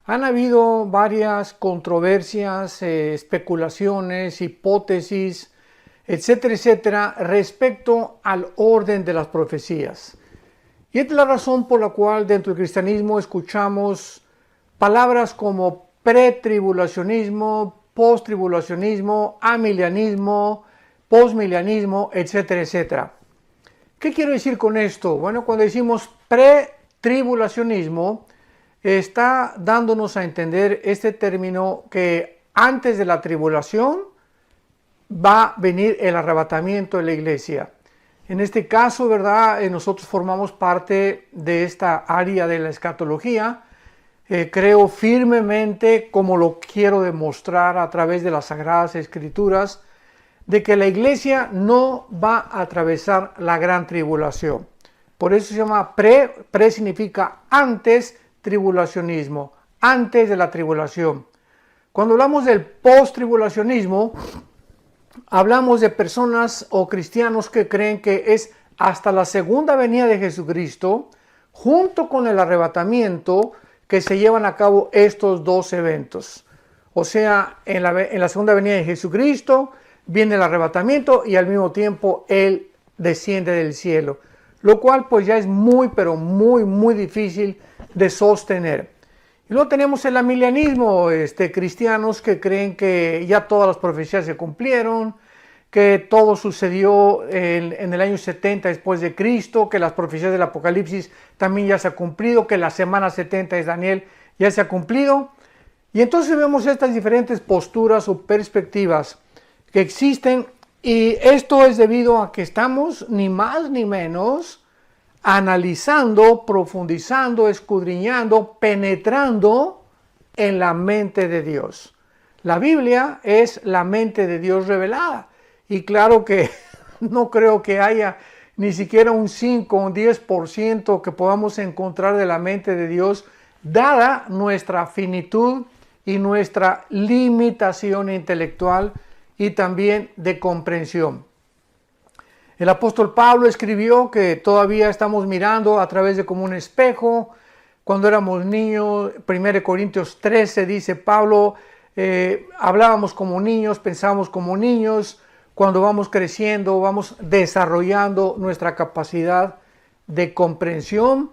Han habido varias controversias, especulaciones, hipótesis, etcétera, etcétera, respecto al orden de las profecías. Y esta es la razón por la cual dentro del cristianismo escuchamos palabras como pretribulacionismo, posttribulacionismo, amilianismo, postmilianismo, etcétera, etcétera. ¿Qué quiero decir con esto? Bueno, cuando decimos pretribulacionismo, está dándonos a entender este término que antes de la tribulación va a venir el arrebatamiento de la iglesia. En este caso, ¿verdad? Nosotros formamos parte de esta área de la escatología. Creo firmemente, como lo quiero demostrar a través de las Sagradas Escrituras, de que la iglesia no va a atravesar la gran tribulación. Por eso se llama pre significa antes tribulacionismo, antes de la tribulación. Cuando hablamos del post-tribulacionismo, hablamos de personas o cristianos que creen que es hasta la segunda venida de Jesucristo, junto con el arrebatamiento, que se llevan a cabo estos dos eventos. O sea, en la segunda venida de Jesucristo viene el arrebatamiento y al mismo tiempo Él desciende del cielo. Lo cual pues ya es muy, pero muy difícil de sostener. Y luego tenemos el amilianismo, cristianos que creen que ya todas las profecías se cumplieron, que todo sucedió en el año 70 después de Cristo, que las profecías del Apocalipsis también ya se ha cumplido, que la semana 70 de Daniel ya se ha cumplido. Y entonces vemos estas diferentes posturas o perspectivas que existen, y esto es debido a que estamos ni más ni menos analizando, profundizando, escudriñando, penetrando en la mente de Dios. La Biblia es la mente de Dios revelada. Y claro que no creo que haya ni siquiera un 5 o un 10% que podamos encontrar de la mente de Dios, dada nuestra finitud y nuestra limitación intelectual y también de comprensión. El apóstol Pablo escribió que todavía estamos mirando a través de como un espejo. Cuando éramos niños, 1 Corintios 13 dice Pablo, hablábamos como niños, pensábamos como niños. Cuando vamos creciendo, vamos desarrollando nuestra capacidad de comprensión.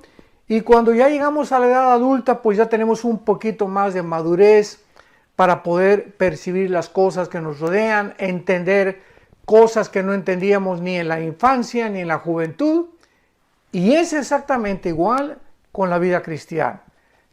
Y cuando ya llegamos a la edad adulta, pues ya tenemos un poquito más de madurez para poder percibir las cosas que nos rodean, entender cosas que no entendíamos ni en la infancia ni en la juventud. Y es exactamente igual con la vida cristiana.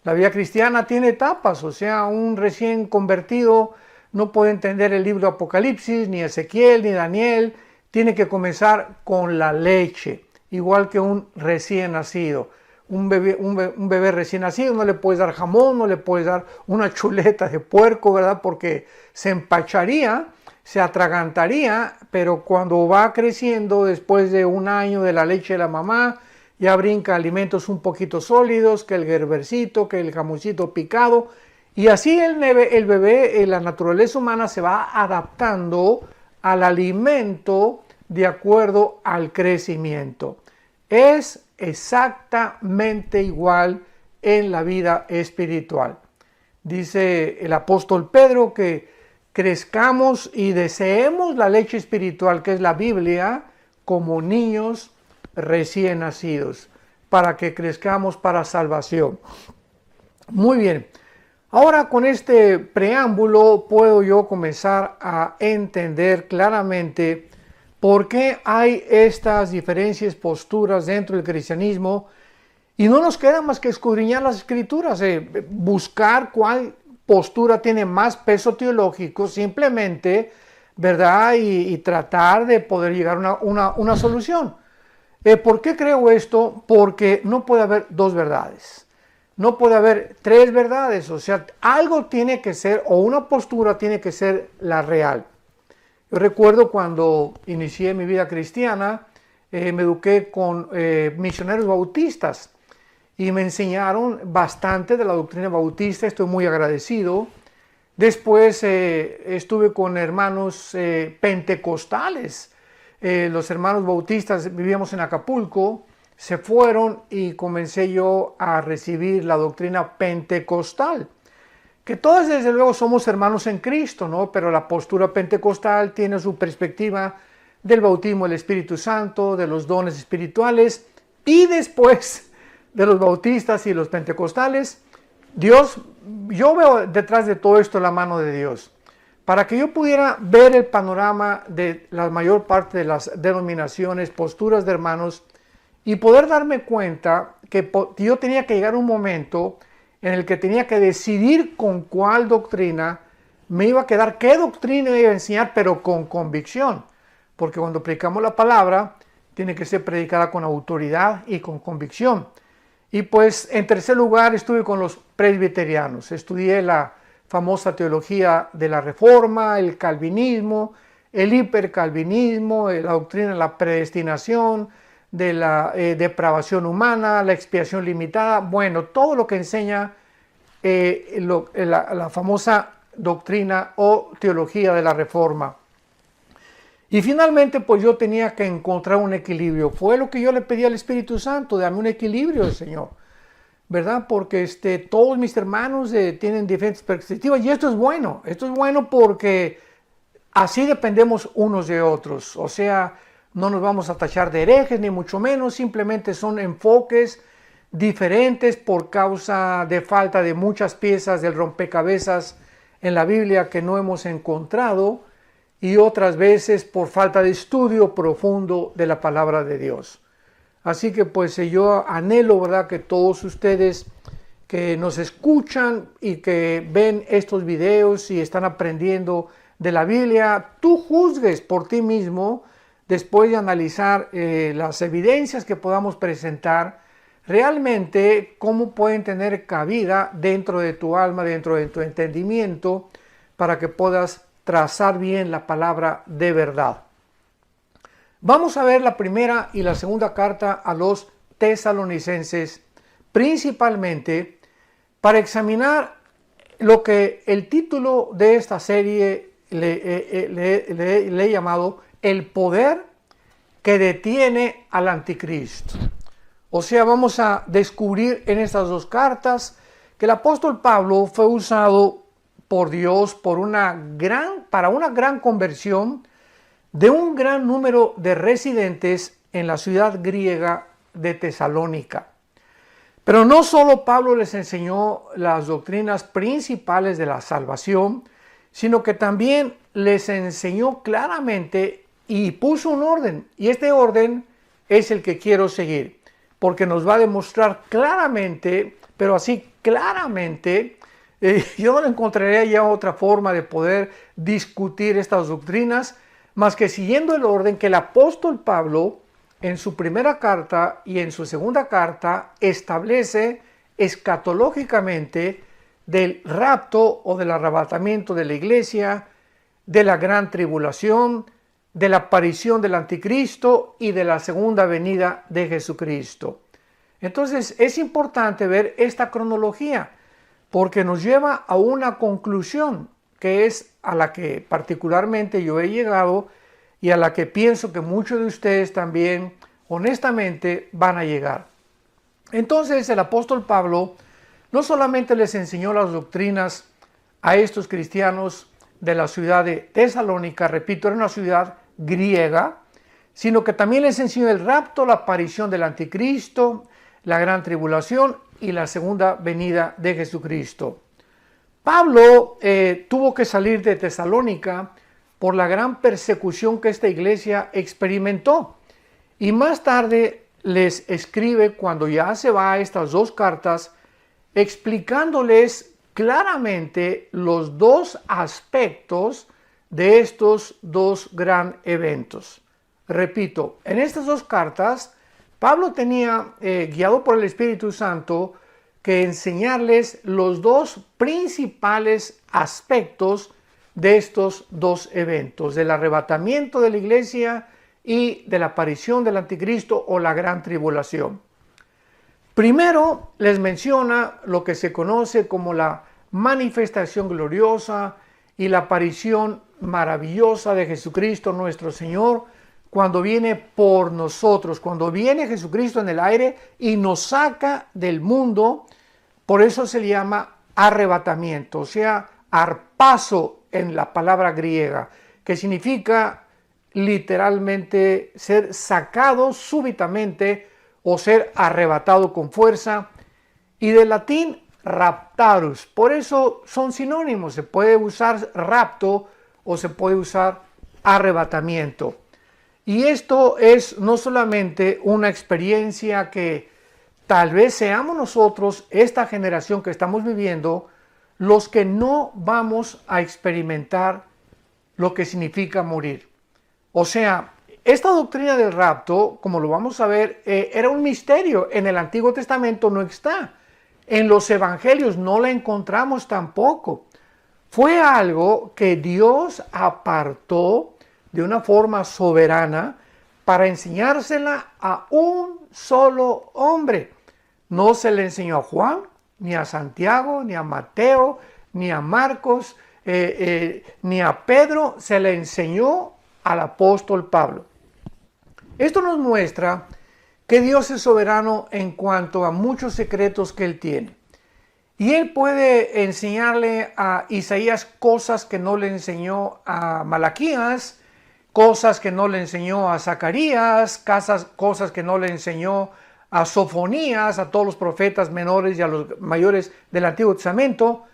La vida cristiana tiene etapas, o sea, un recién convertido no puede entender el libro de Apocalipsis, ni Ezequiel, ni Daniel. Tiene que comenzar con la leche, igual que un recién nacido. Un bebé recién nacido no le puedes dar jamón, no le puedes dar una chuleta de puerco, ¿verdad? Porque se empacharía, se atragantaría, pero cuando va creciendo, después de un año de la leche de la mamá, ya brinca alimentos un poquito sólidos, que el gerbercito, que el jamoncito picado, y así el bebé, la naturaleza humana se va adaptando al alimento de acuerdo al crecimiento. Es exactamente igual en la vida espiritual. Dice el apóstol Pedro que crezcamos y deseemos la leche espiritual, que es la Biblia, como niños recién nacidos, para que crezcamos para salvación. Muy bien. Ahora con este preámbulo puedo yo comenzar a entender claramente por qué hay estas diferencias, posturas dentro del cristianismo, y no nos queda más que escudriñar las escrituras, buscar cuál postura tiene más peso teológico simplemente, ¿verdad? Y tratar de poder llegar a una solución. ¿Por qué creo esto? Porque no puede haber dos verdades. No puede haber tres verdades, o sea, algo tiene que ser, o una postura tiene que ser la real. Yo recuerdo cuando inicié mi vida cristiana, me eduqué con misioneros bautistas y me enseñaron bastante de la doctrina bautista, estoy muy agradecido. Después estuve con hermanos pentecostales, los hermanos bautistas, vivíamos en Acapulco, se fueron y comencé yo a recibir la doctrina pentecostal. que todos desde luego somos hermanos en Cristo, ¿no? Pero la postura pentecostal tiene su perspectiva del bautismo del Espíritu Santo, de los dones espirituales, y después de los bautistas y los pentecostales, yo veo detrás de todo esto la mano de Dios. Para que yo pudiera ver el panorama de la mayor parte de las denominaciones, posturas de hermanos, y poder darme cuenta que yo tenía que llegar a un momento en el que tenía que decidir con cuál doctrina me iba a quedar, qué doctrina iba a enseñar, pero con convicción. Porque cuando predicamos la palabra, tiene que ser predicada con autoridad y con convicción. Y pues, en tercer lugar, estuve con los presbiterianos. Estudié la famosa teología de la Reforma, el calvinismo, el hipercalvinismo, la doctrina de la predestinación, de la depravación humana, la expiación limitada, bueno, todo lo que enseña la famosa doctrina o teología de la Reforma. Y finalmente, pues yo tenía que encontrar un equilibrio. Fue lo que yo le pedí al Espíritu Santo, dame un equilibrio, Señor, ¿verdad? Porque todos mis hermanos tienen diferentes perspectivas y esto es bueno porque así dependemos unos de otros, o sea, no nos vamos a tachar de herejes, ni mucho menos, simplemente son enfoques diferentes por causa de falta de muchas piezas del rompecabezas en la Biblia que no hemos encontrado y otras veces por falta de estudio profundo de la palabra de Dios. Así que pues yo anhelo, ¿verdad?, que todos ustedes que nos escuchan y que ven estos videos y están aprendiendo de la Biblia, tú juzgues por ti mismo, después de analizar las evidencias que podamos presentar, realmente cómo pueden tener cabida dentro de tu alma, dentro de tu entendimiento, para que puedas trazar bien la palabra de verdad. Vamos a ver la primera y la segunda carta a los tesalonicenses, principalmente para examinar lo que el título de esta serie le he llamado el poder que detiene al anticristo. O sea, vamos a descubrir en estas dos cartas que el apóstol Pablo fue usado por Dios para una gran conversión de un gran número de residentes en la ciudad griega de Tesalónica. Pero no solo Pablo les enseñó las doctrinas principales de la salvación, sino que también les enseñó claramente y puso un orden. Y este orden es el que quiero seguir, porque nos va a demostrar claramente, pero así claramente, yo no encontraré ya otra forma de poder discutir estas doctrinas, más que siguiendo el orden que el apóstol Pablo en su primera carta y en su segunda carta establece escatológicamente del rapto o del arrebatamiento de la iglesia, de la gran tribulación, de la aparición del anticristo y de la segunda venida de Jesucristo. Entonces es importante ver esta cronología porque nos lleva a una conclusión que es a la que particularmente yo he llegado y a la que pienso que muchos de ustedes también honestamente van a llegar. Entonces el apóstol Pablo no solamente les enseñó las doctrinas a estos cristianos de la ciudad de Tesalónica, repito, era una ciudad griega, sino que también les enseñó el rapto, la aparición del anticristo, la gran tribulación y la segunda venida de Jesucristo. Pablo tuvo que salir de Tesalónica por la gran persecución que esta iglesia experimentó. Y más tarde les escribe, cuando ya se va a estas dos cartas, explicándoles claramente los dos aspectos de estos dos gran eventos. Repito, en estas dos cartas, Pablo tenía, guiado por el Espíritu Santo, que enseñarles los dos principales aspectos de estos dos eventos, del arrebatamiento de la iglesia y de la aparición del anticristo o la gran tribulación. Primero les menciona lo que se conoce como la manifestación gloriosa y la aparición maravillosa de Jesucristo nuestro Señor cuando viene por nosotros, cuando viene Jesucristo en el aire y nos saca del mundo. Por eso se le llama arrebatamiento, o sea, harpazo en la palabra griega, que significa literalmente ser sacado súbitamente o ser arrebatado con fuerza, y del latín raptarus. Por eso son sinónimos, se puede usar rapto o se puede usar arrebatamiento. Y esto es no solamente una experiencia que tal vez seamos nosotros, esta generación que estamos viviendo, los que no vamos a experimentar lo que significa morir. O sea, esta doctrina del rapto, como lo vamos a ver, era un misterio. En el Antiguo Testamento no está. En los evangelios no la encontramos tampoco. Fue algo que Dios apartó de una forma soberana para enseñársela a un solo hombre. No se le enseñó a Juan, ni a Santiago, ni a Mateo, ni a Marcos, ni a Pedro, se le enseñó al apóstol Pablo. Esto nos muestra que Dios es soberano en cuanto a muchos secretos que Él tiene. Y Él puede enseñarle a Isaías cosas que no le enseñó a Malaquías, cosas que no le enseñó a Zacarías, cosas que no le enseñó a Sofonías, a todos los profetas menores y a los mayores del Antiguo Testamento,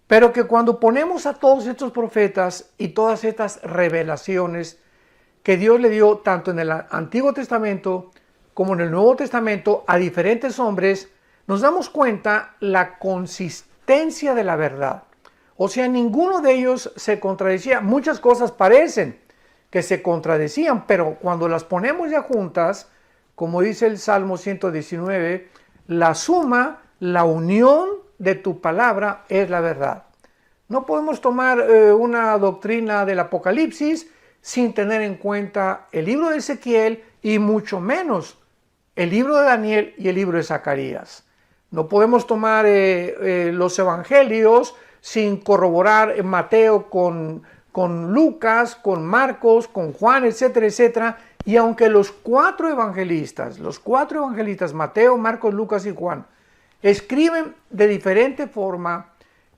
pero que cuando ponemos a todos estos profetas y todas estas revelaciones que Dios le dio tanto en el Antiguo Testamento como en el Nuevo Testamento a diferentes hombres, nos damos cuenta la consistencia de la verdad. O sea, ninguno de ellos se contradecía. Muchas cosas parecen que se contradecían, pero cuando las ponemos ya juntas, como dice el Salmo 119, la suma, la unión de tu palabra es la verdad. No podemos tomar una doctrina del Apocalipsis sin tener en cuenta el libro de Ezequiel y mucho menos el libro de Daniel y el libro de Zacarías. No podemos tomar los evangelios sin corroborar Mateo con Lucas, con Marcos, con Juan, etcétera, etcétera. Y aunque los cuatro evangelistas, Mateo, Marcos, Lucas y Juan, escriben de diferente forma,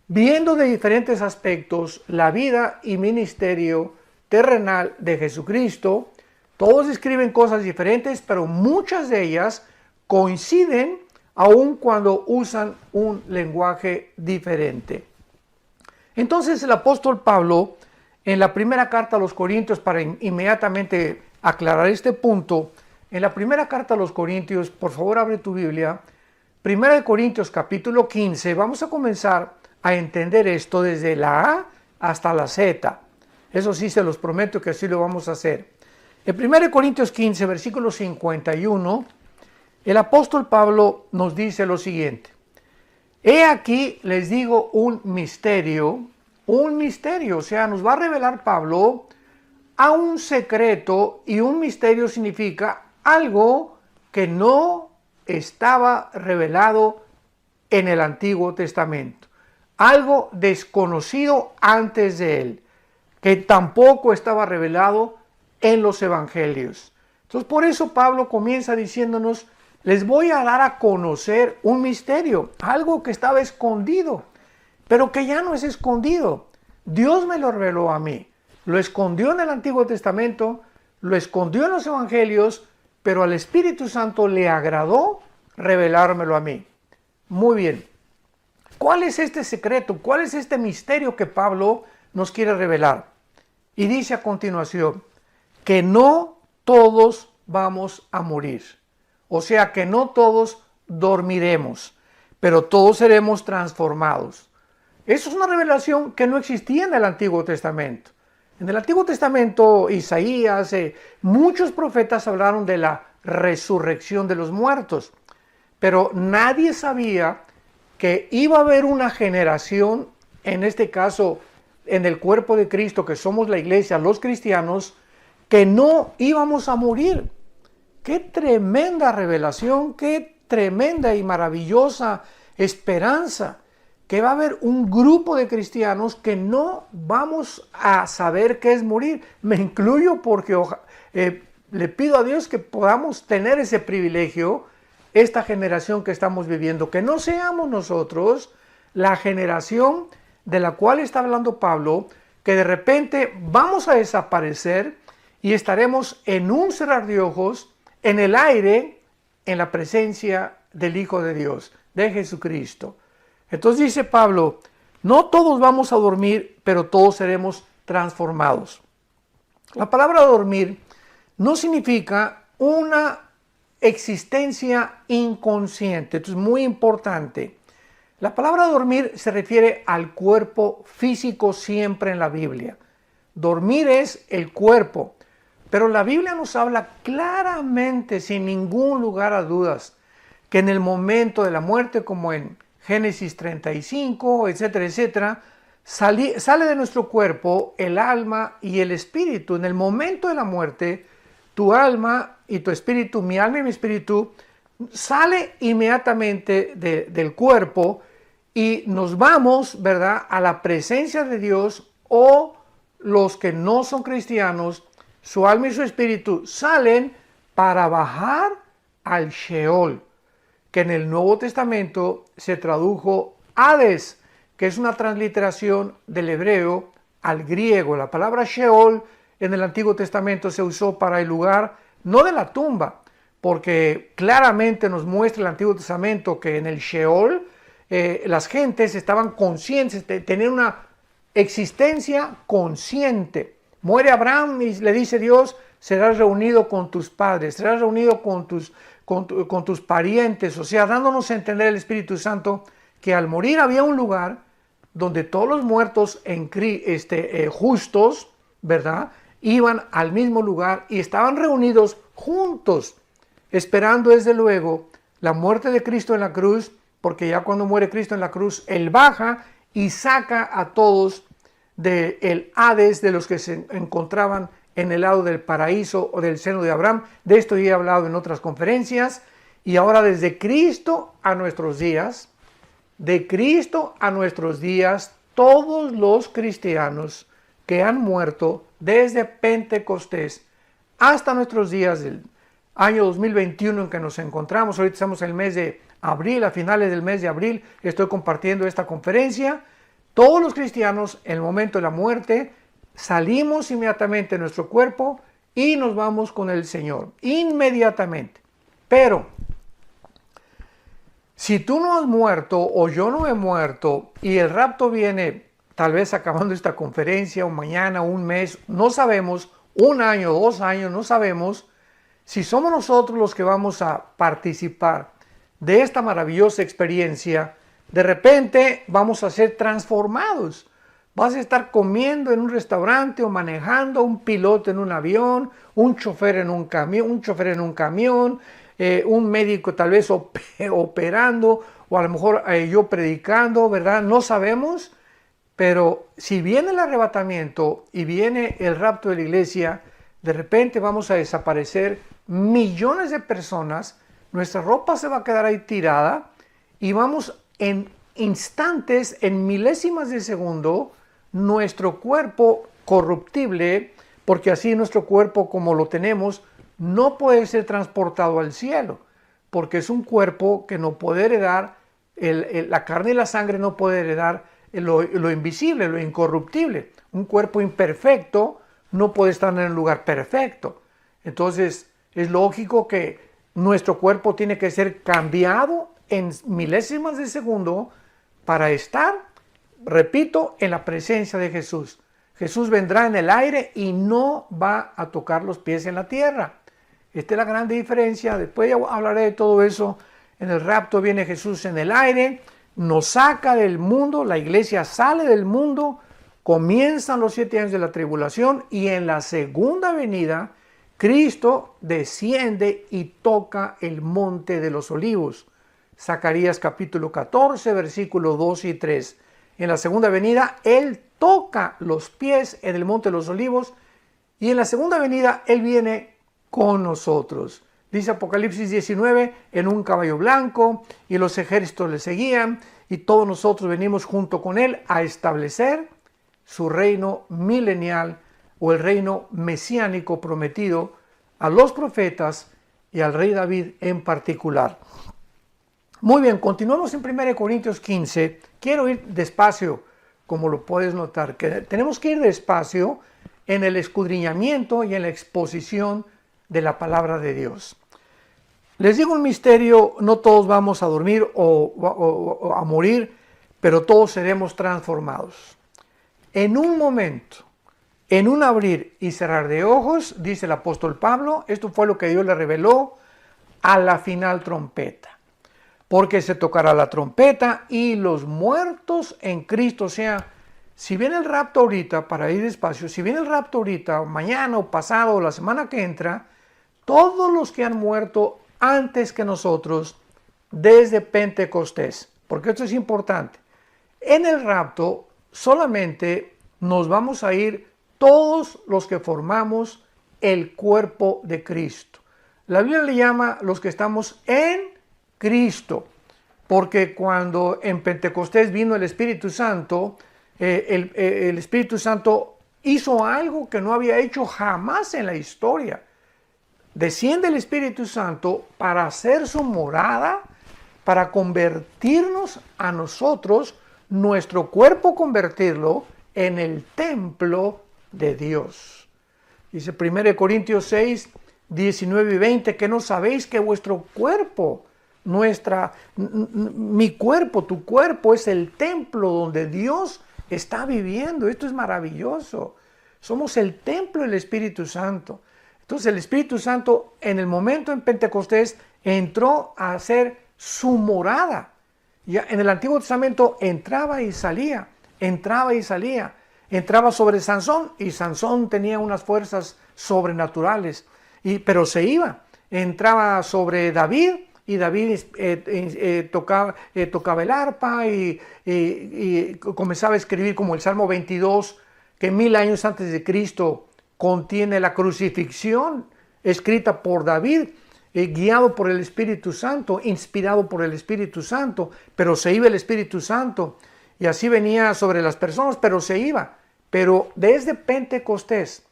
viendo de diferentes aspectos la vida y ministerio terrenal de Jesucristo, todos escriben cosas diferentes, pero muchas de ellas coinciden aun cuando usan un lenguaje diferente. Entonces el apóstol Pablo, en la primera carta a los Corintios, para inmediatamente aclarar este punto, en la primera carta a los Corintios, por favor abre tu Biblia, Primera de Corintios capítulo 15, vamos a comenzar a entender esto desde la A hasta la Z. Eso sí, se los prometo que así lo vamos a hacer. En 1 Corintios 15, versículo 51, el apóstol Pablo nos dice lo siguiente: he aquí les digo un misterio, o sea, nos va a revelar Pablo a un secreto, y un misterio significa algo que no estaba revelado en el Antiguo Testamento, algo desconocido antes de él, que tampoco estaba revelado en los evangelios. Entonces, por eso Pablo comienza diciéndonos: les voy a dar a conocer un misterio, algo que estaba escondido, pero que ya no es escondido. Dios me lo reveló a mí. Lo escondió en el Antiguo Testamento, lo escondió en los evangelios, pero al Espíritu Santo le agradó revelármelo a mí. Muy bien. ¿Cuál es este secreto? ¿Cuál es este misterio que Pablo nos quiere revelar? Y dice a continuación que no todos vamos a morir. O sea, que no todos dormiremos, pero todos seremos transformados. Eso es una revelación que no existía en el Antiguo Testamento. En el Antiguo Testamento, Isaías, muchos profetas hablaron de la resurrección de los muertos, pero nadie sabía que iba a haber una generación, en este caso en el cuerpo de Cristo, que somos la iglesia, los cristianos, que no íbamos a morir. ¡Qué tremenda revelación! ¡Qué tremenda y maravillosa esperanza! Que va a haber un grupo de cristianos que no vamos a saber qué es morir. Me incluyo porque le pido a Dios que podamos tener ese privilegio, esta generación que estamos viviendo, que no seamos nosotros la generación de la cual está hablando Pablo, que de repente vamos a desaparecer y estaremos en un cerrar de ojos, en el aire, en la presencia del Hijo de Dios, de Jesucristo. Entonces dice Pablo, no todos vamos a dormir, pero todos seremos transformados. La palabra dormir no significa una existencia inconsciente. Esto es muy importante. La palabra dormir se refiere al cuerpo físico siempre en la Biblia. Dormir es el cuerpo, pero la Biblia nos habla claramente, sin ningún lugar a dudas, que en el momento de la muerte, como en Génesis 35, etcétera, etcétera, sale de nuestro cuerpo el alma y el espíritu. En el momento de la muerte, tu alma y tu espíritu, mi alma y mi espíritu, sale inmediatamente del cuerpo y nos vamos, ¿verdad?, a la presencia de Dios, o los que no son cristianos, su alma y su espíritu salen para bajar al Sheol, que en el Nuevo Testamento se tradujo Hades, que es una transliteración del hebreo al griego. La palabra Sheol en el Antiguo Testamento se usó para el lugar, no de la tumba, porque claramente nos muestra el Antiguo Testamento que en el Sheol las gentes estaban conscientes, tenían una existencia consciente. Muere Abraham y le dice Dios, serás reunido con tus padres, serás reunido con tus parientes, o sea, dándonos a entender el Espíritu Santo que al morir había un lugar donde todos los muertos justos, ¿verdad?, iban al mismo lugar y estaban reunidos juntos, esperando desde luego la muerte de Cristo en la cruz, porque ya cuando muere Cristo en la cruz, Él baja y saca a todos del Hades, de los que se encontraban en el lado del paraíso o del seno de Abraham. De esto ya he hablado en otras conferencias. Y ahora desde Cristo a nuestros días, todos los cristianos que han muerto desde Pentecostés hasta nuestros días del año 2021 en que nos encontramos, ahorita estamos en el mes de abril, a finales del mes de abril estoy compartiendo esta conferencia. Todos los cristianos en el momento de la muerte salimos inmediatamente de nuestro cuerpo y nos vamos con el Señor, inmediatamente. Pero si tú no has muerto o yo no he muerto y el rapto viene tal vez acabando esta conferencia o mañana, un mes, no sabemos, un año, 2 años, no sabemos si somos nosotros los que vamos a participar de esta maravillosa experiencia. De repente vamos a ser transformados. Vas a estar comiendo en un restaurante o manejando, un piloto en un avión, un chofer en un camión, un médico tal vez operando, o a lo mejor yo predicando, ¿verdad? No sabemos, pero si viene el arrebatamiento y viene el rapto de la iglesia, de repente vamos a desaparecer millones de personas, nuestra ropa se va a quedar ahí tirada y vamos en instantes, en milésimas de segundo, nuestro cuerpo corruptible, porque así nuestro cuerpo como lo tenemos no puede ser transportado al cielo, porque es un cuerpo que no puede heredar, la carne y la sangre no puede heredar lo invisible, lo incorruptible. Un cuerpo imperfecto no puede estar en un lugar perfecto. Entonces es lógico que nuestro cuerpo tiene que ser cambiado en milésimas de segundo para estar, repito, en la presencia de Jesús. Jesús vendrá en el aire y no va a tocar los pies en la tierra. Esta es la gran diferencia. Después ya hablaré de todo eso. En el rapto viene Jesús en el aire, nos saca del mundo, la iglesia sale del mundo, comienzan los 7 años de la tribulación y en la segunda venida Cristo desciende y toca el monte de los olivos. Zacarías capítulo 14, versículos 2 y 3. En la segunda venida Él toca los pies en el monte de los olivos y en la segunda venida Él viene con nosotros. Dice Apocalipsis 19, en un caballo blanco y los ejércitos le seguían y todos nosotros venimos junto con Él a establecer su reino milenial o el reino mesiánico prometido a los profetas y al rey David en particular. Muy bien, continuamos en 1 Corintios 15. Quiero ir despacio, como lo puedes notar, que tenemos que ir despacio en el escudriñamiento y en la exposición de la palabra de Dios. Les digo un misterio, no todos vamos a dormir o a morir, pero todos seremos transformados. En un momento, en un abrir y cerrar de ojos, dice el apóstol Pablo, esto fue lo que Dios le reveló a la final trompeta. Porque se tocará la trompeta y los muertos en Cristo, o sea, si viene el rapto ahorita, para ir despacio, si viene el rapto ahorita, o mañana, o pasado, o la semana que entra, todos los que han muerto antes que nosotros, desde Pentecostés, porque esto es importante, en el rapto solamente nos vamos a ir todos los que formamos el cuerpo de Cristo. La Biblia le llama los que estamos en Cristo, porque cuando en Pentecostés vino el Espíritu Santo, el Espíritu Santo hizo algo que no había hecho jamás en la historia. Desciende el Espíritu Santo para hacer su morada, para convertirnos a nosotros, nuestro cuerpo convertirlo en el templo de Dios. Dice 1 Corintios 6, 19 y 20, que no sabéis que vuestro cuerpo, mi cuerpo, tu cuerpo es el templo donde Dios está viviendo. Esto es maravilloso. Somos el templo del Espíritu Santo. Entonces el Espíritu Santo en el momento en Pentecostés entró a hacer su morada. Ya en el Antiguo Testamento entraba y salía, entraba y salía. Entraba sobre Sansón y Sansón tenía unas fuerzas sobrenaturales, pero se iba. Entraba sobre David y David tocaba el arpa y comenzaba a escribir como el Salmo 22, que 1000 años antes de Cristo contiene la crucifixión escrita por David, guiado por el Espíritu Santo, inspirado por el Espíritu Santo, pero se iba el Espíritu Santo y así venía sobre las personas, pero se iba. Pero desde Pentecostés,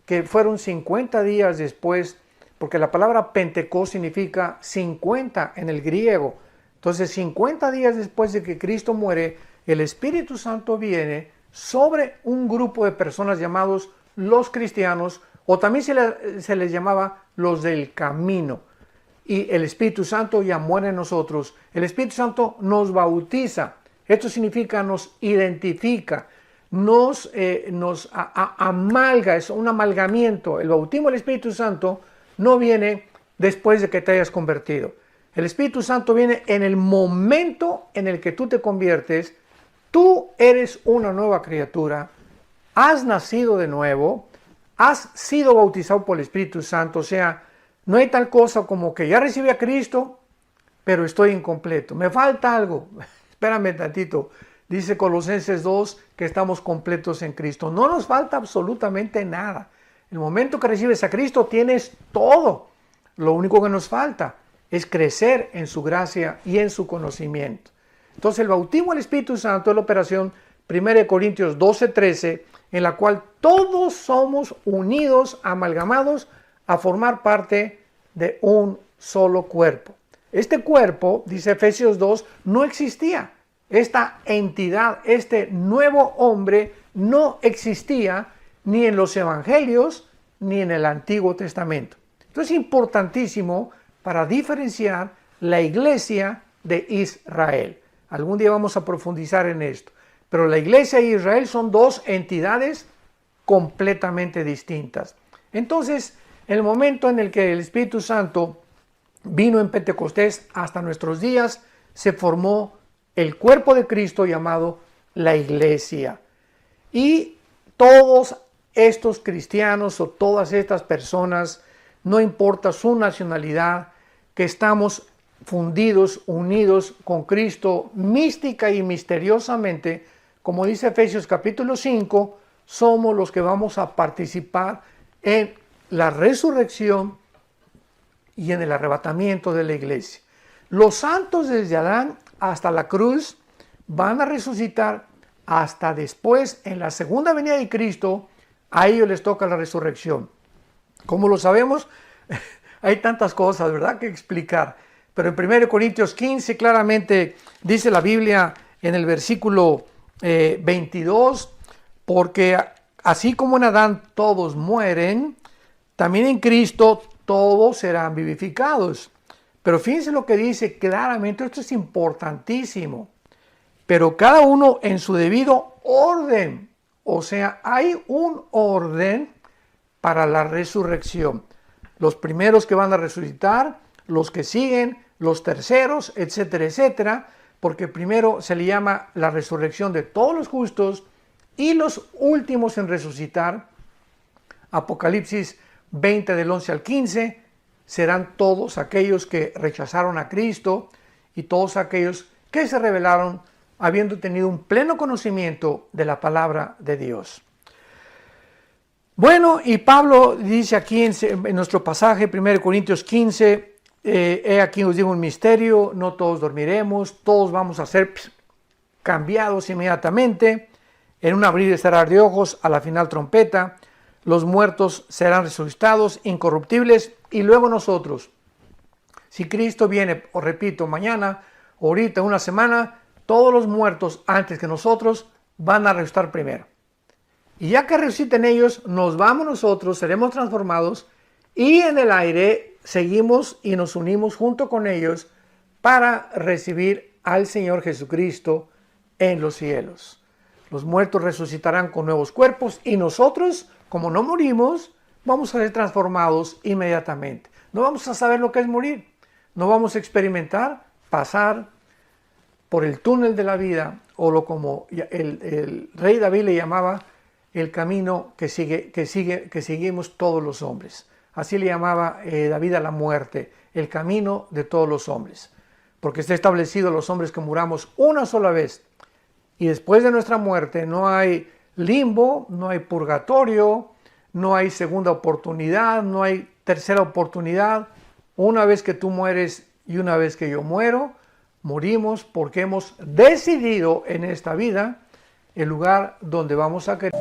que fueron 50 días después, porque la palabra Pentecostés significa 50 en el griego, entonces 50 días después de que Cristo muere, el Espíritu Santo viene sobre un grupo de personas llamados los cristianos, o también se les llamaba los del camino. Y el Espíritu Santo ya muere en nosotros. El Espíritu Santo nos bautiza. Esto significa nos identifica, nos amalga, es un amalgamiento. El bautismo del Espíritu Santo no viene después de que te hayas convertido. El Espíritu Santo viene en el momento en el que tú te conviertes. Tú eres una nueva criatura, has nacido de nuevo, has sido bautizado por el Espíritu Santo. O sea, no hay tal cosa como que ya recibí a Cristo, pero estoy incompleto. Me falta algo. Espérame tantito. Dice Colosenses 2 que estamos completos en Cristo. No nos falta absolutamente nada. El momento que recibes a Cristo tienes todo. Lo único que nos falta es crecer en su gracia y en su conocimiento. Entonces el bautismo del Espíritu Santo es la operación 1 Corintios 12:13, en la cual todos somos unidos, amalgamados a formar parte de un solo cuerpo. Este cuerpo, dice Efesios 2, no existía. Esta entidad, este nuevo hombre, no existía ni en los evangelios ni en el Antiguo Testamento. Entonces es importantísimo para diferenciar la iglesia de Israel. Algún día vamos a profundizar en esto. Pero la iglesia y Israel son dos entidades completamente distintas. Entonces, el momento en el que el Espíritu Santo vino en Pentecostés hasta nuestros días, se formó el cuerpo de Cristo llamado la iglesia. Y todos estos cristianos o todas estas personas, no importa su nacionalidad, que estamos fundidos, unidos con Cristo mística y misteriosamente, como dice Efesios capítulo 5, somos los que vamos a participar en la resurrección y en el arrebatamiento de la iglesia. Los santos desde Adán hasta la cruz van a resucitar hasta después, en la segunda venida de Cristo, a ellos les toca la resurrección. ¿Cómo lo sabemos? Hay tantas cosas, ¿verdad?, que explicar. Pero en 1 Corintios 15 claramente dice la Biblia en el versículo 22, porque así como en Adán todos mueren, también en Cristo todos serán vivificados. Pero fíjense lo que dice claramente, esto es importantísimo. Pero cada uno en su debido orden. O sea, hay un orden para la resurrección. Los primeros que van a resucitar, los que siguen, los terceros, etcétera, etcétera. Porque primero se le llama la resurrección de todos los justos y los últimos en resucitar. Apocalipsis 20 del 11 al 15 serán todos aquellos que rechazaron a Cristo y todos aquellos que se rebelaron habiendo tenido un pleno conocimiento de la palabra de Dios. Bueno, y Pablo dice aquí en nuestro pasaje, 1 Corintios 15, he aquí os digo un misterio, no todos dormiremos, todos vamos a ser cambiados inmediatamente, en un abrir y cerrar de ojos, a la final trompeta, los muertos serán resucitados, incorruptibles, y luego nosotros. Si Cristo viene, os repito, mañana, ahorita, una semana, todos los muertos antes que nosotros van a resucitar primero. Y ya que resuciten ellos, nos vamos nosotros, seremos transformados, y en el aire seguimos y nos unimos junto con ellos para recibir al Señor Jesucristo en los cielos. Los muertos resucitarán con nuevos cuerpos y nosotros, como no morimos, vamos a ser transformados inmediatamente. No vamos a saber lo que es morir. No vamos a experimentar pasar por el túnel de la vida, o lo como el rey David le llamaba, el camino que seguimos todos los hombres. Así le llamaba David a la muerte, el camino de todos los hombres. Porque está establecido los hombres que muramos una sola vez. Y después de nuestra muerte no hay limbo, no hay purgatorio, no hay segunda oportunidad, no hay tercera oportunidad. Una vez que tú mueres y una vez que yo muero, morimos porque hemos decidido en esta vida el lugar donde vamos a querer.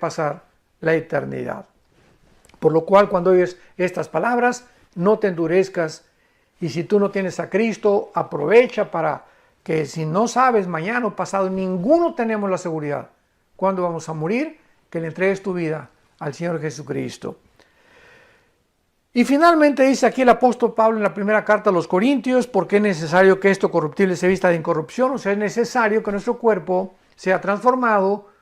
Pasar la eternidad. Por lo cual, cuando oyes estas palabras, no te endurezcas, y si tú no tienes a Cristo, aprovecha para que, si no sabes, mañana o pasado, ninguno tenemos la seguridad cuando vamos a morir, que le entregues tu vida al Señor Jesucristo. Y finalmente dice aquí el apóstol Pablo en la primera carta a los Corintios, porque es necesario que esto corruptible se vista de incorrupción, o sea, es necesario que nuestro cuerpo sea transformado,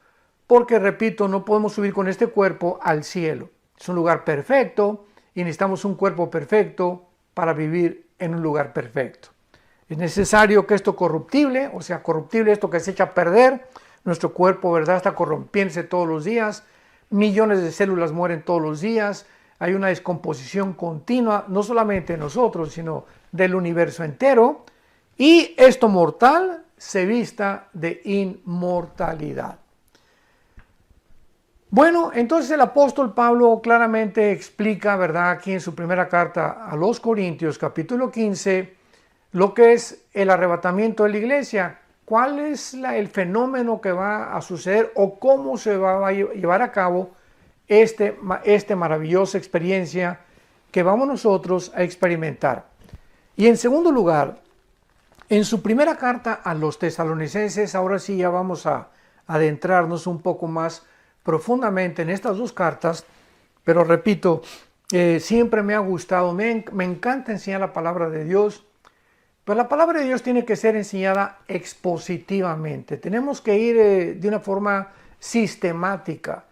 porque, repito, no podemos subir con este cuerpo al cielo. Es un lugar perfecto y necesitamos un cuerpo perfecto para vivir en un lugar perfecto. Es necesario que esto corruptible, o sea, corruptible, esto que se echa a perder, nuestro cuerpo, ¿verdad?, está corrompiéndose todos los días, millones de células mueren todos los días, hay una descomposición continua, no solamente de nosotros, sino del universo entero, y esto mortal se vista de inmortalidad. Bueno, entonces el apóstol Pablo claramente explica, ¿verdad?, aquí en su primera carta a los Corintios, capítulo 15, lo que es el arrebatamiento de la iglesia. ¿Cuál es el fenómeno que va a suceder o cómo se va a llevar a cabo esta maravillosa experiencia que vamos nosotros a experimentar? Y en segundo lugar, en su primera carta a los tesalonicenses, ahora sí ya vamos a adentrarnos un poco más profundamente en estas dos cartas, pero repito, siempre me ha gustado, me encanta enseñar la palabra de Dios, pero la palabra de Dios tiene que ser enseñada expositivamente. Tenemos que ir de una forma sistemática.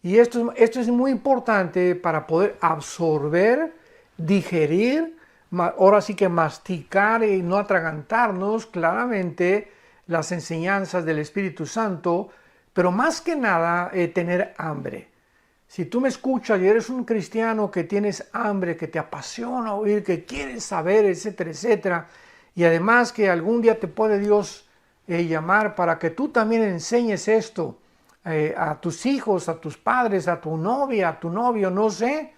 Y esto es muy importante para poder absorber, digerir, ahora sí que masticar y no atragantarnos claramente las enseñanzas del Espíritu Santo, pero más que nada tener hambre. Si tú me escuchas y eres un cristiano que tienes hambre, que te apasiona oír, que quieres saber, etcétera, etcétera, y además que algún día te puede Dios llamar para que tú también enseñes esto a tus hijos, a tus padres, a tu novia, a tu novio, no sé,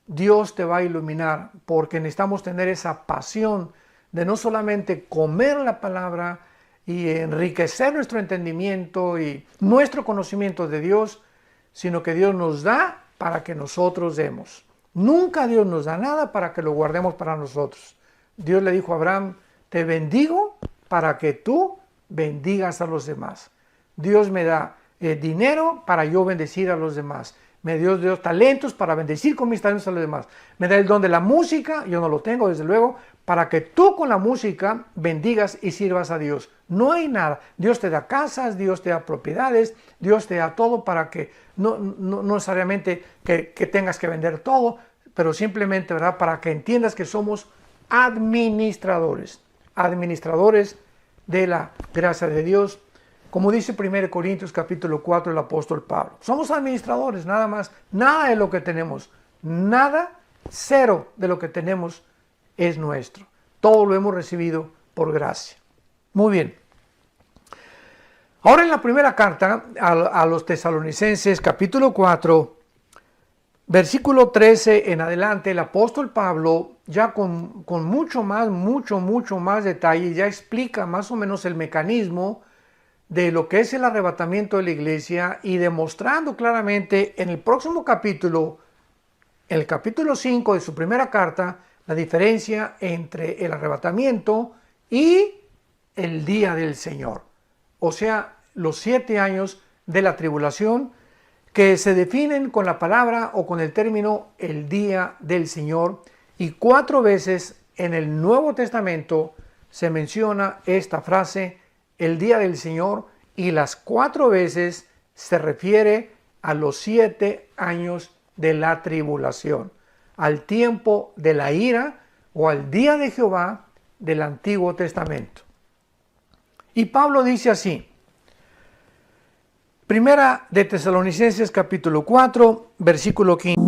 Dios te va a iluminar, porque necesitamos tener esa pasión de no solamente comer la palabra y enriquecer nuestro entendimiento y nuestro conocimiento de Dios, sino que Dios nos da para que nosotros demos. Nunca Dios nos da nada para que lo guardemos para nosotros. Dios le dijo a Abraham, te bendigo para que tú bendigas a los demás. Dios me da dinero para yo bendecir a los demás. Me dio talentos para bendecir con mis talentos a los demás. Me da el don de la música, yo no lo tengo desde luego, para que tú con la música bendigas y sirvas a Dios. No hay nada. Dios te da casas, Dios te da propiedades, Dios te da todo para que no necesariamente que tengas que vender todo, pero simplemente, ¿verdad?, para que entiendas que somos administradores de la gracia de Dios. Como dice 1 Corintios capítulo 4 el apóstol Pablo. Somos administradores, nada más. Nada de lo que tenemos, nada, cero de lo que tenemos es nuestro. Todo lo hemos recibido por gracia. Muy bien. Ahora en la primera carta a los Tesalonicenses capítulo 4, versículo 13 en adelante, el apóstol Pablo ya con mucho más detalle ya explica más o menos el mecanismo de lo que es el arrebatamiento de la iglesia y demostrando claramente en el próximo capítulo, el capítulo 5 de su primera carta, la diferencia entre el arrebatamiento y el día del Señor. O sea, los 7 años de la tribulación que se definen con la palabra o con el término el día del Señor, y 4 veces en el Nuevo Testamento se menciona esta frase, el día del Señor, y las 4 veces se refiere a los 7 años de la tribulación, al tiempo de la ira o al día de Jehová del Antiguo Testamento. Y Pablo dice así, Primera de Tesalonicenses capítulo 4, versículo 15.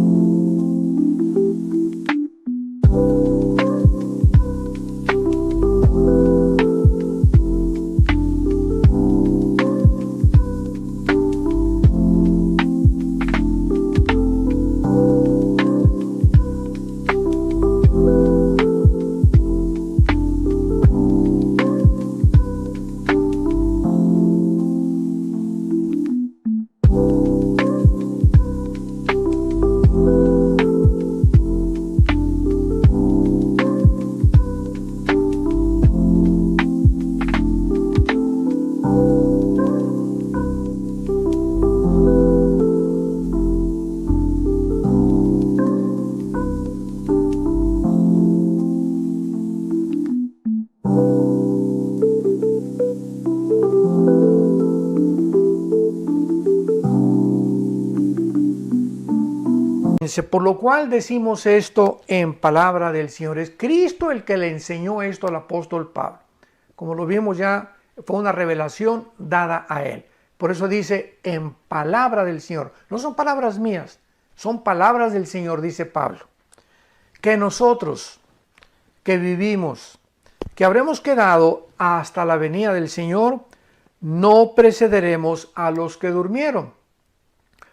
Por lo cual decimos esto en palabra del Señor. Es Cristo el que le enseñó esto al apóstol Pablo. Como lo vimos ya, fue una revelación dada a él. Por eso dice en palabra del Señor. No son palabras mías, son palabras del Señor, dice Pablo. Que nosotros, que vivimos, que habremos quedado hasta la venida del Señor, no precederemos a los que durmieron.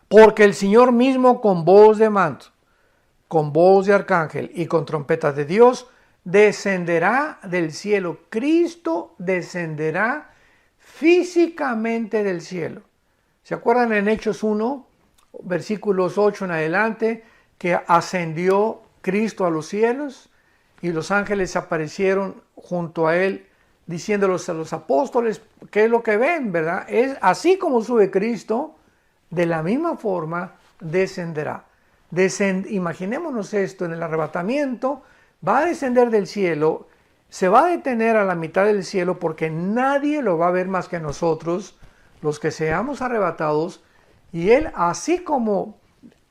Porque el Señor mismo con voz de mando, con voz de arcángel y con trompeta de Dios, descenderá del cielo. Cristo descenderá físicamente del cielo. ¿Se acuerdan en Hechos 1, versículos 8 en adelante, que ascendió Cristo a los cielos y los ángeles aparecieron junto a él, diciéndoles a los apóstoles qué es lo que ven, ¿verdad? Es así como sube Cristo, de la misma forma descenderá. Imaginémonos esto, en el arrebatamiento va a descender del cielo, se va a detener a la mitad del cielo porque nadie lo va a ver más que nosotros, los que seamos arrebatados, y Él, así como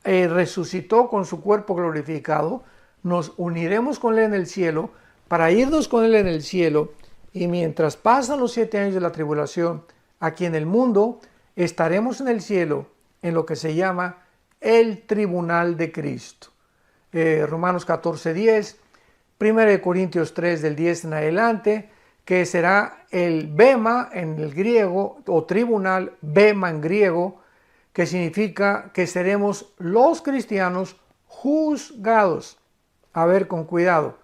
resucitó con su cuerpo glorificado, nos uniremos con Él en el cielo para irnos con Él en el cielo, y mientras pasan los 7 años de la tribulación aquí en el mundo, estaremos en el cielo en lo que se llama el tribunal de Cristo. Romanos 14:10, 1 Corintios 3 del 10 en adelante, que será el bema en el griego, o tribunal, bema en griego, que significa que seremos los cristianos juzgados. A ver, con cuidado.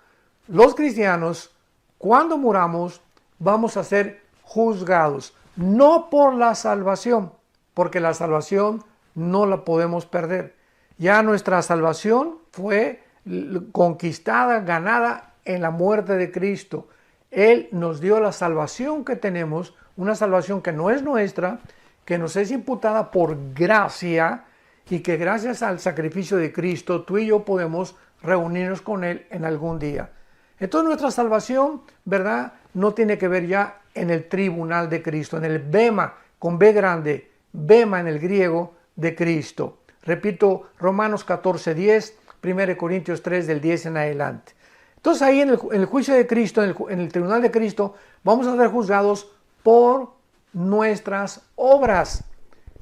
Los cristianos, cuando muramos, vamos a ser juzgados, no por la salvación, porque la salvación no la podemos perder. Ya nuestra salvación fue conquistada, ganada en la muerte de Cristo. Él nos dio la salvación que tenemos, una salvación que no es nuestra, que nos es imputada por gracia, y que gracias al sacrificio de Cristo tú y yo podemos reunirnos con Él en algún día. Entonces nuestra salvación, ¿verdad?, no tiene que ver ya en el tribunal de Cristo, en el bema, con B grande, bema en el griego, de Cristo. Repito, Romanos 14:10, 1 Corintios 3 del 10 en adelante. Entonces ahí en el juicio de Cristo, en el tribunal de Cristo, vamos a ser juzgados por nuestras obras.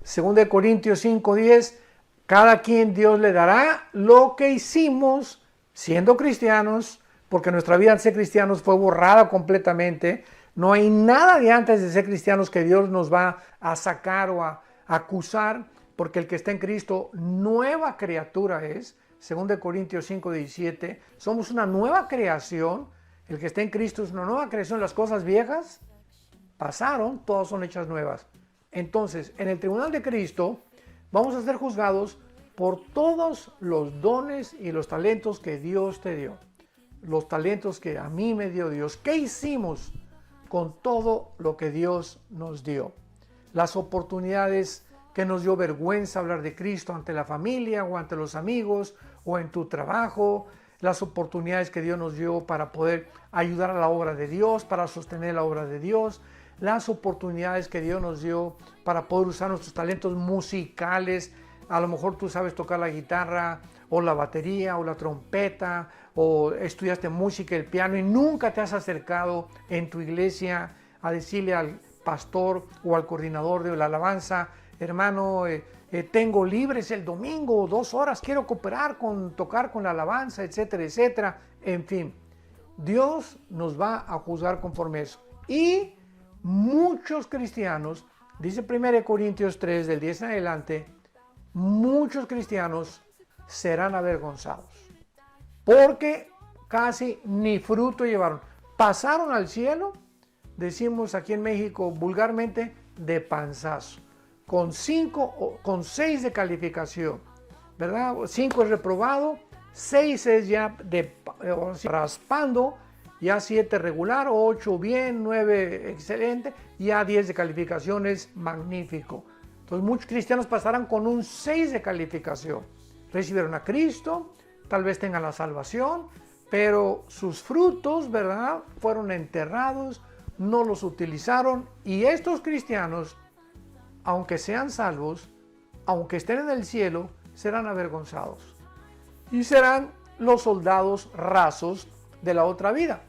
2 Corintios 5:10, cada quien Dios le dará lo que hicimos siendo cristianos, porque nuestra vida antes de ser cristianos fue borrada completamente. No hay nada de antes de ser cristianos que Dios nos va a sacar o a acusar, porque el que está en Cristo, nueva criatura es. 2 Corintios 5:17, somos una nueva creación. El que está en Cristo es una nueva creación. Las cosas viejas pasaron, todas son hechas nuevas. Entonces, en el tribunal de Cristo, vamos a ser juzgados por todos los dones y los talentos que Dios te dio. Los talentos que a mí me dio Dios. ¿Qué hicimos con todo lo que Dios nos dio? Las oportunidades que nos dio vergüenza hablar de Cristo ante la familia o ante los amigos o en tu trabajo, las oportunidades que Dios nos dio para poder ayudar a la obra de Dios, para sostener la obra de Dios, las oportunidades que Dios nos dio para poder usar nuestros talentos musicales. A lo mejor tú sabes tocar la guitarra o la batería o la trompeta, o estudiaste música, el piano, y nunca te has acercado en tu iglesia a decirle al pastor o al coordinador de la alabanza: hermano, tengo libres el domingo 2 horas, quiero cooperar con tocar con la alabanza, etcétera, etcétera. En fin, Dios nos va a juzgar conforme a eso. Y muchos cristianos, dice 1 Corintios 3 del 10 en adelante, muchos cristianos serán avergonzados, porque casi ni fruto llevaron. Pasaron al cielo, decimos aquí en México vulgarmente, de panzazo, con 6 de calificación, ¿verdad? 5 es reprobado, 6 es ya raspando, ya 7 regular, 8 bien, 9 excelente, ya 10 de calificación es magnífico. Entonces muchos cristianos pasarán con un 6 de calificación. Recibieron a Cristo, tal vez tengan la salvación, pero sus frutos, ¿verdad?, fueron enterrados, no los utilizaron, y estos cristianos, aunque sean salvos, aunque estén en el cielo, serán avergonzados. Y serán los soldados rasos de la otra vida.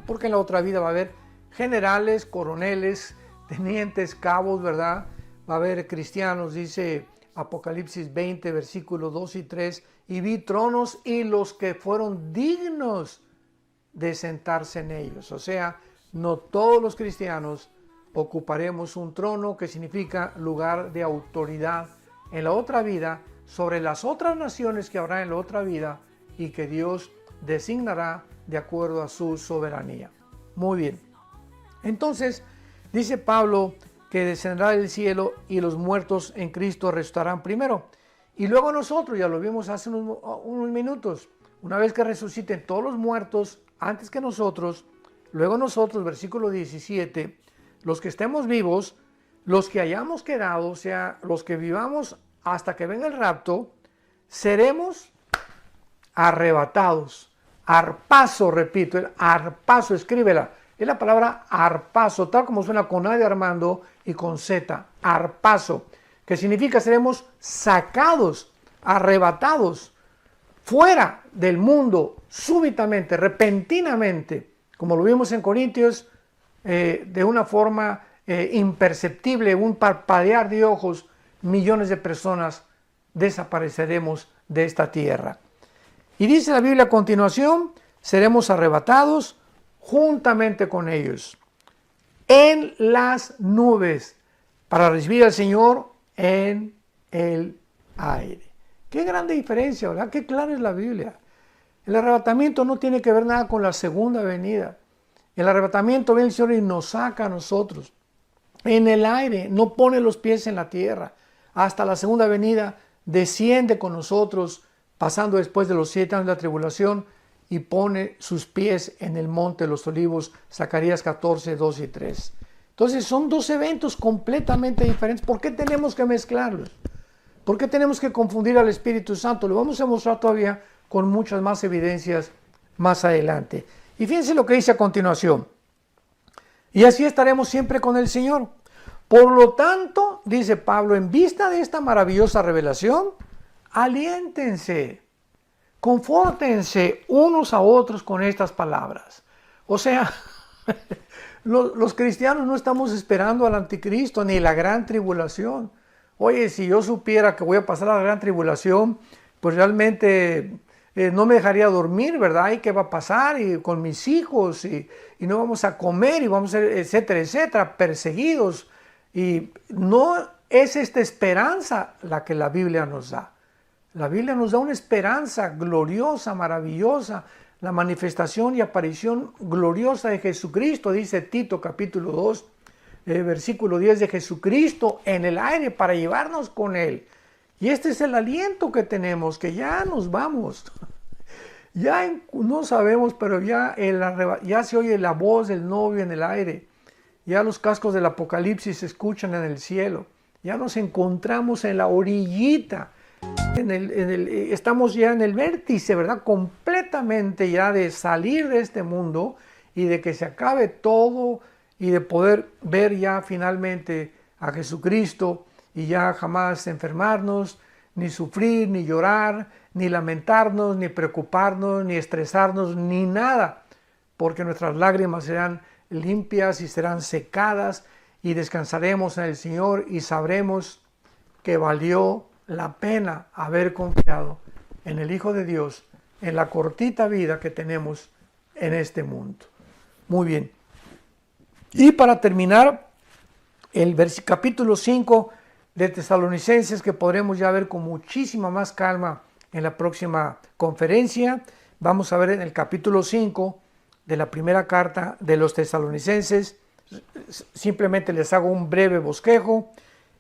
Porque en la otra vida va a haber generales, coroneles, tenientes, cabos, ¿verdad? Va a haber cristianos, dice Apocalipsis 20, versículos 2 y 3, y vi tronos y los que fueron dignos de sentarse en ellos. O sea, no todos los cristianos ocuparemos un trono, que significa lugar de autoridad en la otra vida, sobre las otras naciones que habrá en la otra vida y que Dios designará de acuerdo a su soberanía. Muy bien. Entonces, dice Pablo que descenderá del cielo y los muertos en Cristo resucitarán primero. Y luego nosotros, ya lo vimos hace unos minutos, una vez que resuciten todos los muertos antes que nosotros, luego nosotros, versículo 17, los que estemos vivos, los que hayamos quedado, o sea, los que vivamos hasta que venga el rapto, seremos arrebatados. Arpazo, repito, el arpazo, escríbela. Es la palabra arpazo, tal como suena con A de Armando y con Z, arpazo, que significa seremos sacados, arrebatados, fuera del mundo, súbitamente, repentinamente, como lo vimos en Corintios, de una forma imperceptible, un parpadear de ojos, millones de personas desapareceremos de esta tierra. Y dice la Biblia a continuación, seremos arrebatados juntamente con ellos en las nubes para recibir al Señor en el aire. Qué grande diferencia, ¿verdad? Qué clara es la Biblia. El arrebatamiento no tiene que ver nada con la segunda venida. El arrebatamiento viene el Señor y nos saca a nosotros en el aire, no pone los pies en la tierra. Hasta la segunda venida desciende con nosotros, pasando después de los 7 años de la tribulación, y pone sus pies en el monte de los olivos, Zacarías 14, 2 y 3. Entonces son dos eventos completamente diferentes. ¿Por qué tenemos que mezclarlos? ¿Por qué tenemos que confundir al Espíritu Santo? Lo vamos a mostrar todavía con muchas más evidencias más adelante. Y fíjense lo que dice a continuación. Y así estaremos siempre con el Señor. Por lo tanto, dice Pablo, en vista de esta maravillosa revelación, aliéntense, confórtense unos a otros con estas palabras. O sea, los cristianos no estamos esperando al anticristo ni la gran tribulación. Oye, si yo supiera que voy a pasar a la gran tribulación, pues realmente no me dejaría dormir, ¿verdad? ¿Y qué va a pasar? Y con mis hijos, y no vamos a comer, y vamos a ser, etcétera, etcétera, perseguidos. Y no es esta esperanza la que la Biblia nos da. La Biblia nos da una esperanza gloriosa, maravillosa, la manifestación y aparición gloriosa de Jesucristo, dice Tito capítulo 2, versículo 10, de Jesucristo en el aire para llevarnos con Él. Y este es el aliento que tenemos, que ya nos vamos. Ya no sabemos, pero ya se oye la voz del novio en el aire. Ya los cascos del Apocalipsis se escuchan en el cielo. Ya nos encontramos en la orillita. Estamos ya en el vértice, ¿verdad? Completamente ya de salir de este mundo y de que se acabe todo y de poder ver ya finalmente a Jesucristo y ya jamás enfermarnos, ni sufrir, ni llorar, ni lamentarnos, ni preocuparnos, ni estresarnos, ni nada, porque nuestras lágrimas serán limpias y serán secadas y descansaremos en el Señor y sabremos que valió la pena haber confiado en el Hijo de Dios en la cortita vida que tenemos en este mundo. Muy bien. Y para terminar, el capítulo 5 de Tesalonicenses, que podremos ya ver con muchísima más calma en la próxima conferencia, vamos a ver en el capítulo 5 de la primera carta de los Tesalonicenses. Simplemente les hago un breve bosquejo.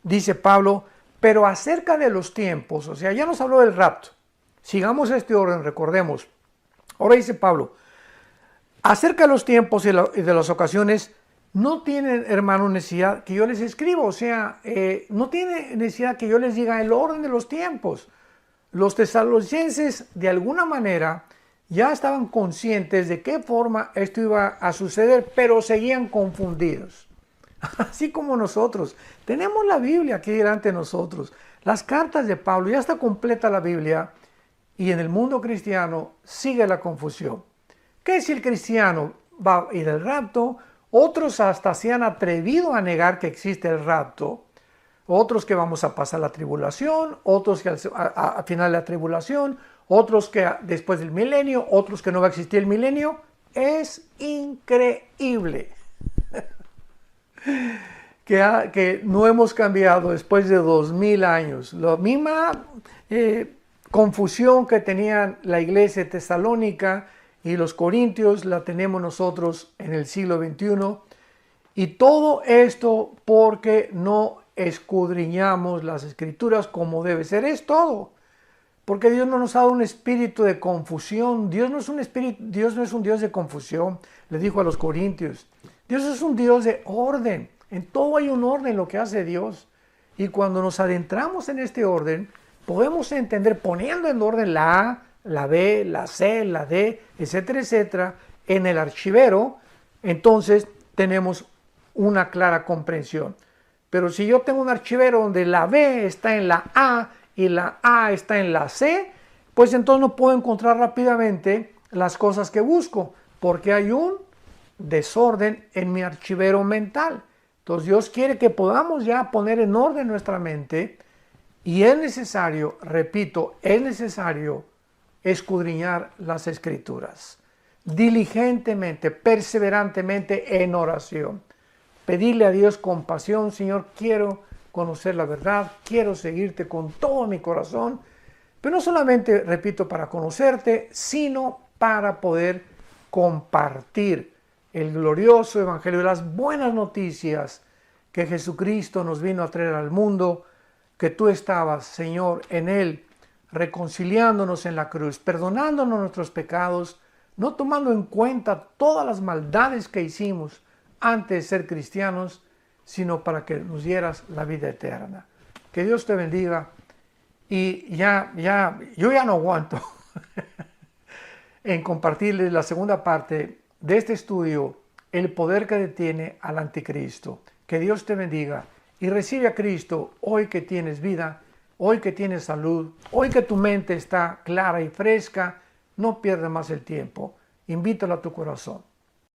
Dice Pablo: pero acerca de los tiempos, o sea, ya nos habló del rapto. Sigamos este orden, recordemos. Ahora dice Pablo: acerca de los tiempos y de las ocasiones, no tienen, hermanos, necesidad que yo les escriba, o sea, no tiene necesidad que yo les diga el orden de los tiempos. Los tesalonicenses, de alguna manera, ya estaban conscientes de qué forma esto iba a suceder, pero seguían confundidos. Así como nosotros. Tenemos la Biblia aquí delante de nosotros. Las cartas de Pablo, ya está completa la Biblia, y en el mundo cristiano sigue la confusión. ¿Qué si el cristiano va a ir al rapto? Otros hasta se han atrevido a negar que existe el rapto. Otros que vamos a pasar la tribulación, otros que al final de la tribulación, otros que después del milenio, otros que no va a existir el milenio. Es increíble que no hemos cambiado después de 2000 años. La misma confusión que tenían la iglesia de Tesalónica y los corintios la tenemos nosotros en el siglo XXI. Y todo esto porque no escudriñamos las escrituras como debe ser. Es todo. Porque Dios no nos ha dado un espíritu de confusión. Dios no es un Dios de confusión, le dijo a los corintios. Dios es un Dios de orden. En todo hay un orden en lo que hace Dios. Y cuando nos adentramos en este orden, podemos entender poniendo en orden la A, la B, la C, la D, etcétera, etcétera, en el archivero, entonces tenemos una clara comprensión. Pero si yo tengo un archivero donde la B está en la A y la A está en la C, pues entonces no puedo encontrar rápidamente las cosas que busco, porque hay un desorden en mi archivero mental. Entonces Dios quiere que podamos ya poner en orden nuestra mente, y es necesario, repito, es necesario escudriñar las Escrituras diligentemente, perseverantemente en oración. Pedirle a Dios con pasión: Señor, quiero conocer la verdad, quiero seguirte con todo mi corazón, pero no solamente, repito, para conocerte, sino para poder compartir el glorioso evangelio, las buenas noticias que Jesucristo nos vino a traer al mundo, que tú estabas, Señor, en él, reconciliándonos en la cruz, perdonándonos nuestros pecados, no tomando en cuenta todas las maldades que hicimos antes de ser cristianos, sino para que nos dieras la vida eterna. Que Dios te bendiga. Y yo ya no aguanto en compartirles la segunda parte de este estudio, el poder que detiene al anticristo. Que Dios te bendiga y recibe a Cristo hoy que tienes vida, hoy que tienes salud, hoy que tu mente está clara y fresca. No pierdas más el tiempo. Invítalo a tu corazón.